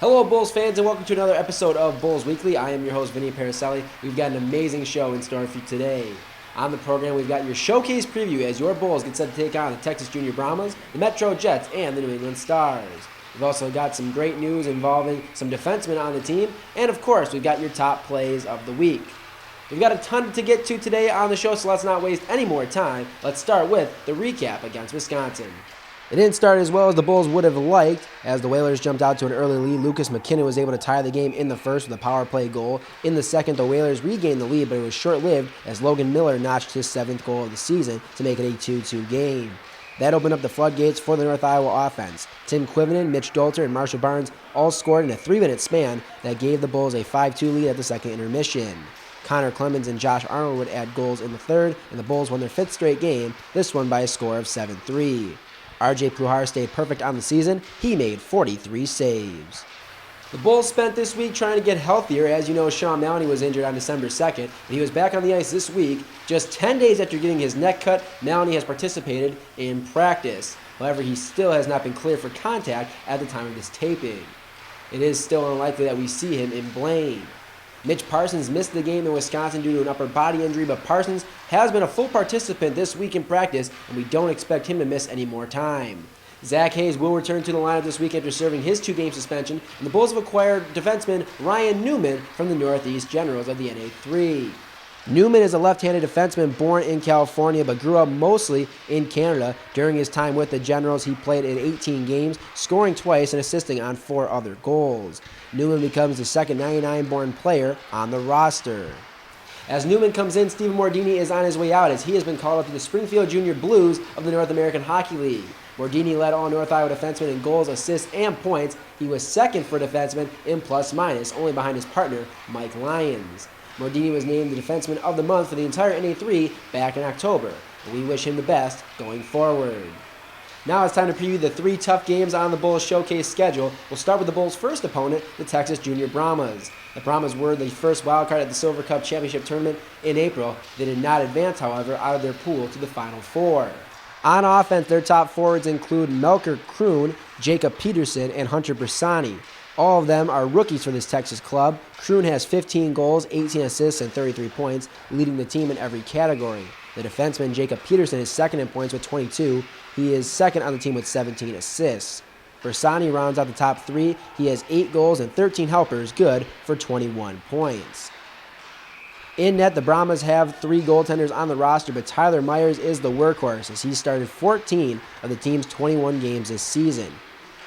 Hello, Bulls fans, and welcome to another episode of Bulls Weekly. I am your host, Vinny Paracelli. We've got an amazing show in store for you today. On the program, we've got your showcase preview as your Bulls get set to take on the Texas Junior Brahmas, the Metro Jets, and the New England Stars. We've also got some great news involving some defensemen on the team, and of course, we've got your top plays of the week. We've got a ton to get to today on the show, so let's not waste any more time. Let's start with the recap against Wisconsin. It didn't start as well as the Bulls would have liked. As the Whalers jumped out to an early lead, Lucas McKinnon was able to tie the game in the first with a power play goal. In the second, the Whalers regained the lead, but it was short-lived as Logan Miller notched his 7th goal of the season to make it a 2-2 game. That opened up the floodgates for the North Iowa offense. Tim Quivinen, Mitch Dolter, and Marshall Barnes all scored in a 3-minute span that gave the Bulls a 5-2 lead at the second intermission. Connor Clemens and Josh Arnold would add goals in the third, and the Bulls won their 5th straight game, this one by a score of 7-3. RJ Pujar stayed perfect on the season. He made 43 saves. The Bulls spent this week trying to get healthier. As you know, Sean Maloney was injured on December 2nd, but he was back on the ice this week. Just 10 days after getting his neck cut, Maloney has participated in practice. However, he still has not been cleared for contact at the time of this taping. It is still unlikely that we see him in Blaine. Mitch Parsons missed the game in Wisconsin due to an upper body injury, but Parsons has been a full participant this week in practice, and we don't expect him to miss any more time. Zach Hayes will return to the lineup this week after serving his 2-game suspension, and the Bulls have acquired defenseman Ryan Newman from the Northeast Generals of the NA3. Newman is a left-handed defenseman born in California but grew up mostly in Canada. During his time with the Generals, he played in 18 games, scoring twice and assisting on 4 other goals. Newman becomes the second 99-born player on the roster. As Newman comes in, Stephen Mordini is on his way out as he has been called up to the Springfield Junior Blues of the North American Hockey League. Mordini led all North Iowa defensemen in goals, assists, and points. He was second for defensemen in plus-minus, only behind his partner, Mike Lyons. Mordini was named the Defenseman of the Month for the entire NA3 back in October, and we wish him the best going forward. Now it's time to preview the 3 tough games on the Bulls Showcase schedule. We'll start with the Bulls' first opponent, the Texas Junior Brahmas. The Brahmas were the first wildcard at the Silver Cup Championship Tournament in April. They did not advance, however, out of their pool to the Final Four. On offense, their top forwards include Melker Kroon, Jacob Peterson, and Hunter Bersani. All of them are rookies for this Texas club. Kroon has 15 goals, 18 assists, and 33 points, leading the team in every category. The defenseman Jacob Peterson is second in points with 22. He is second on the team with 17 assists. Bersani rounds out the top 3. He has 8 goals and 13 helpers, good for 21 points. In net, the Brahmas have 3 goaltenders on the roster, but Tyler Myers is the workhorse as he started 14 of the team's 21 games this season.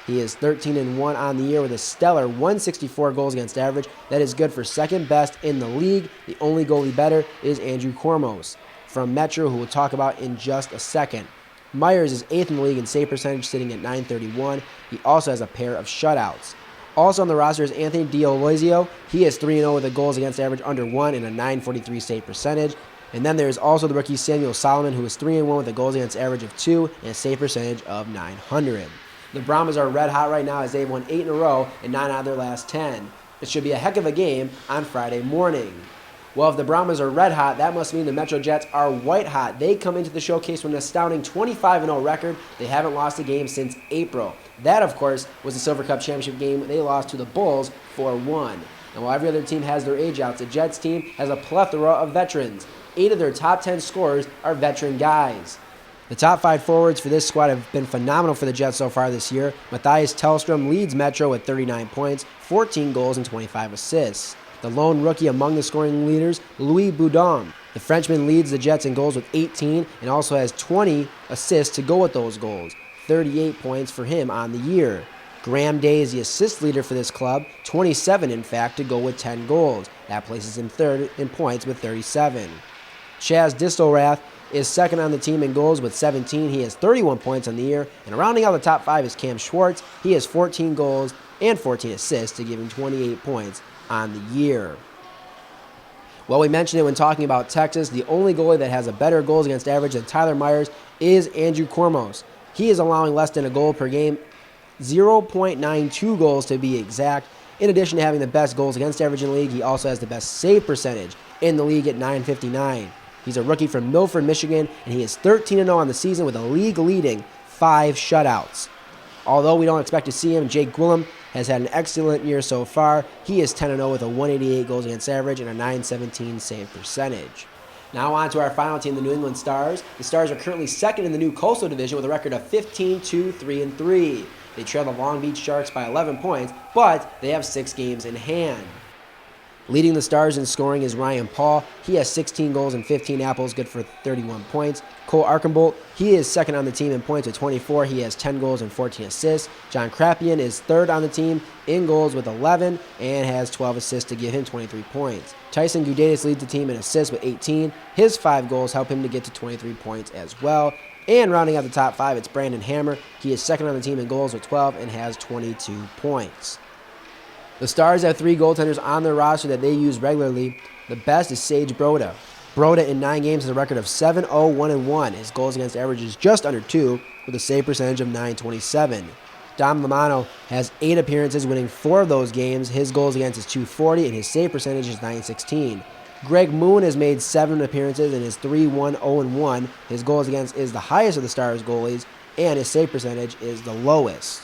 He is 13-1 on the year with a stellar 164 goals against average. That is good for second best in the league. The only goalie better is Andrew Kormos from Metro, who we'll talk about in just a second. Myers is 8th in the league in save percentage, sitting at .931. He also has a pair of shutouts. Also on the roster is Anthony D'Aloisio. He is 3-0 with a goals against average under 1 and a .943 save percentage. And then there's also the rookie Samuel Solomon, who is 3-1 with a goals against average of 2 and a save percentage of .900. The Brahmas are red hot right now as they've won 8 in a row and 9 out of their last 10. It should be a heck of a game on Friday morning. Well, if the Brahmas are red hot, that must mean the Metro Jets are white hot. They come into the showcase with an astounding 25-0 record. They haven't lost a game since April. That, of course, was the Silver Cup Championship game. They lost to the Bulls 4-1. And while every other team has their age-outs, the Jets team has a plethora of veterans. 8 of their top 10 scorers are veteran guys. The top 5 forwards for this squad have been phenomenal for the Jets so far this year. Matthias Tellstrom leads Metro with 39 points, 14 goals, and 25 assists. The lone rookie among the scoring leaders, Louis Boudon. The Frenchman leads the Jets in goals with 18 and also has 20 assists to go with those goals. 38 points for him on the year. Graham Day is the assist leader for this club, 27 in fact, to go with 10 goals. That places him third in points with 37. Chaz Distelrath is second on the team in goals with 17. He has 31 points on the year. And rounding out the top 5 is Cam Schwartz. He has 14 goals and 14 assists to give him 28 points on the year. Well, we mentioned it when talking about Texas. The only goalie that has a better goals against average than Tyler Myers is Andrew Kormos. He is allowing less than a goal per game, 0.92 goals to be exact. In addition to having the best goals against average in the league, he also has the best save percentage in the league at .959. He's a rookie from Milford, Michigan, and he is 13-0 on the season with a league-leading 5 shutouts. Although we don't expect to see him, Jake Gwillem has had an excellent year so far. He is 10-0 with a 188 goals against average and a 917 save percentage. Now on to our final team, the New England Stars. The Stars are currently second in the new Coastal Division with a record of 15-2-3-3. They trail the Long Beach Sharks by 11 points, but they have 6 games in hand. Leading the Stars in scoring is Ryan Paul. He has 16 goals and 15 apples, good for 31 points. Cole Archambault, he is second on the team in points with 24. He has 10 goals and 14 assists. John Krapian is third on the team in goals with 11 and has 12 assists to give him 23 points. Tyson Gudetis leads the team in assists with 18. His 5 goals help him to get to 23 points as well. And rounding out the top 5, it's Brandon Hammer. He is second on the team in goals with 12 and has 22 points. The Stars have 3 goaltenders on their roster that they use regularly. The best is Sage Broda. Broda in 9 games has a record of 7-0-1-1. His goals against average is just under 2 with a save percentage of .927. Dom Lamano has 8 appearances, winning 4 of those games. His goals against is .240 and his save percentage is .916. Greg Moon has made 7 appearances and is 3-1-0-1. His goals against is the highest of the Stars goalies and his save percentage is the lowest.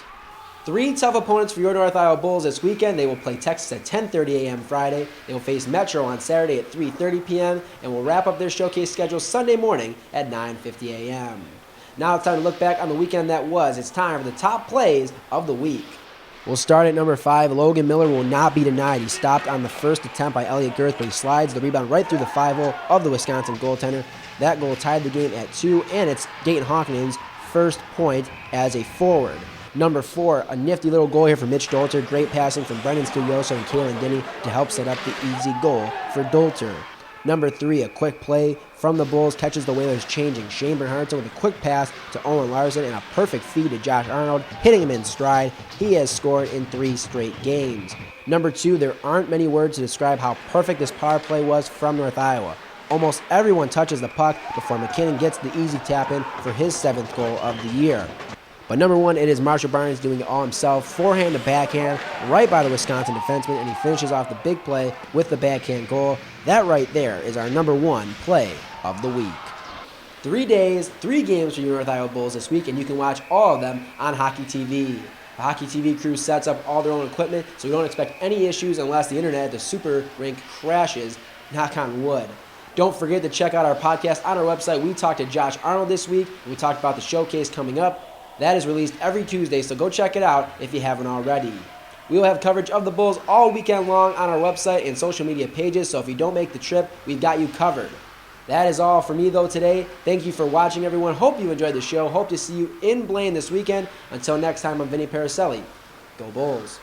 3 tough opponents for your North Iowa Bulls this weekend. They will play Texas at 10:30 a.m. Friday. They will face Metro on Saturday at 3:30 p.m. and will wrap up their showcase schedule Sunday morning at 9:50 a.m. Now it's time to look back on the weekend that was. It's time for the top plays of the week. We'll start at number 5. Logan Miller will not be denied. He stopped on the first attempt by Elliot Girth, but he slides the rebound right through the 5-hole of the Wisconsin goaltender. That goal tied the game at 2, and it's Dayton Hawkinen's first point as a forward. Number 4, a nifty little goal here for Mitch Dolter. Great passing from Brendan Studioso and Kalen Denny to help set up the easy goal for Dolter. Number 3, a quick play from the Bulls catches the Whalers changing. Shane Bernhardson with a quick pass to Owen Larson and a perfect feed to Josh Arnold, hitting him in stride. He has scored in 3 straight games. Number 2, there aren't many words to describe how perfect this power play was from North Iowa. Almost everyone touches the puck before McKinnon gets the easy tap in for his 7th goal of the year. But number 1, it is Marshall Barnes doing it all himself. Forehand to backhand, right by the Wisconsin defenseman, and he finishes off the big play with the backhand goal. That right there is our number 1 play of the week. 3 days, 3 games for your North Iowa Bulls this week, and you can watch all of them on Hockey TV. The Hockey TV crew sets up all their own equipment, so we don't expect any issues unless the internet at the super rink crashes, knock on wood. Don't forget to check out our podcast on our website. We talked to Josh Arnold this week, and we talked about the showcase coming up. That is released every Tuesday, so go check it out if you haven't already. We will have coverage of the Bulls all weekend long on our website and social media pages, so if you don't make the trip, we've got you covered. That is all for me, though, today. Thank you for watching, everyone. Hope you enjoyed the show. Hope to see you in Blaine this weekend. Until next time, I'm Vinny Paraselli. Go Bulls.